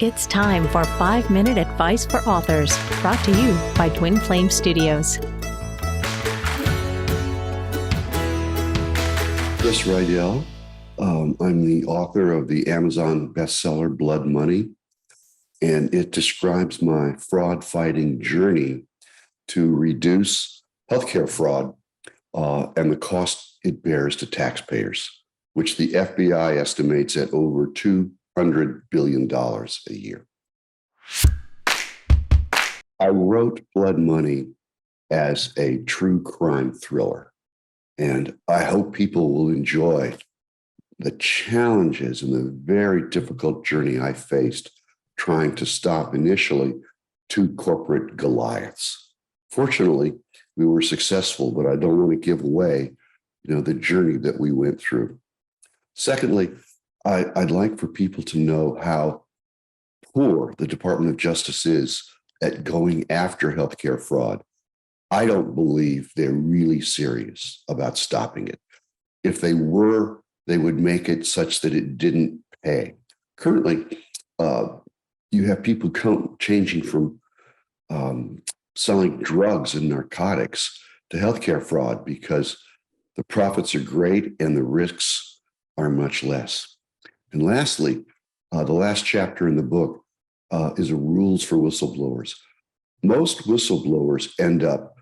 It's time for 5-Minute Advice for Authors, brought to you by Twin Flame Studios. Chris Riedel. I'm the author of the Amazon bestseller Blood Money, and it describes my fraud-fighting journey to reduce healthcare fraud and the cost it bears to taxpayers, which the FBI estimates at over $200 billion a year. I wrote Blood Money as a true crime thriller, and I hope people will enjoy the challenges and the very difficult journey I faced trying to stop initially two corporate Goliaths. Fortunately, we were successful, but I don't want to give away, the journey that we went through. Secondly, I'd like for people to know how poor the Department of Justice is at going after healthcare fraud. I don't believe they're really serious about stopping it. If they were, they would make it such that it didn't pay. Currently, you have people changing from selling drugs and narcotics to healthcare fraud because the profits are great and the risks are much less. And lastly, the last chapter in the book is a rules for whistleblowers. Most whistleblowers end up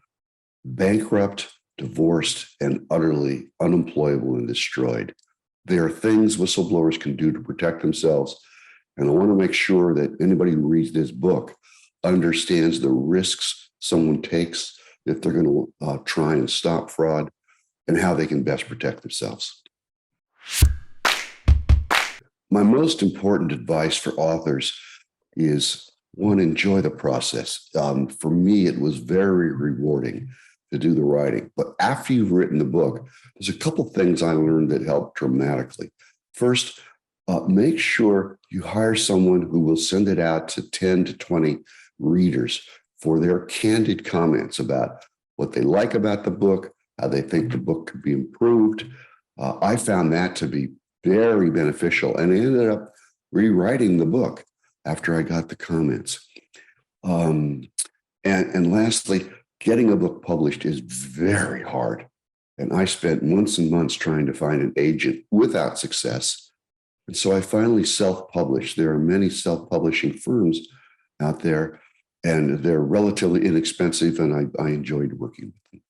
bankrupt, divorced, and utterly unemployable and destroyed. There are things whistleblowers can do to protect themselves. And I want to make sure that anybody who reads this book understands the risks someone takes if they're going to try and stop fraud and how they can best protect themselves. My most important advice for authors is, one, enjoy the process. For me, it was very rewarding to do the writing. But after you've written the book, there's a couple things I learned that helped dramatically. First, make sure you hire someone who will send it out to 10 to 20 readers for their candid comments about what they like about the book, how they think the book could be improved. I found that to be very beneficial, and I ended up rewriting the book after I got the comments. And lastly, getting a book published is very hard. And I spent months and months trying to find an agent without success. And so I finally self-published. There are many self-publishing firms out there, and they're relatively inexpensive, and I enjoyed working with them.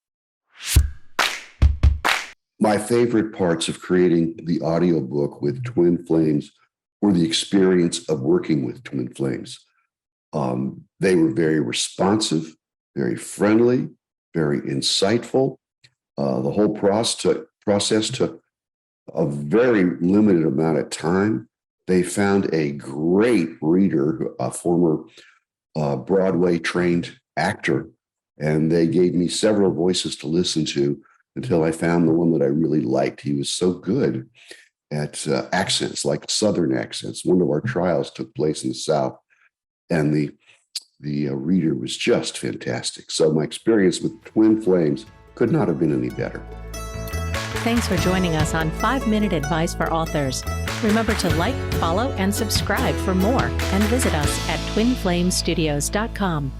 My favorite parts of creating the audiobook with Twin Flames were the experience of working with Twin Flames. They were very responsive, very friendly, very insightful. The whole process took a very limited amount of time. They found a great reader, a former Broadway-trained actor, and they gave me several voices to listen to until I found the one that I really liked. He was so good at accents, like Southern accents. One of our trials took place in the South, and the reader was just fantastic. So my experience with Twin Flames could not have been any better. Thanks for joining us on 5-Minute Advice for Authors. Remember to like, follow, and subscribe for more, and visit us at twinflamestudios.com.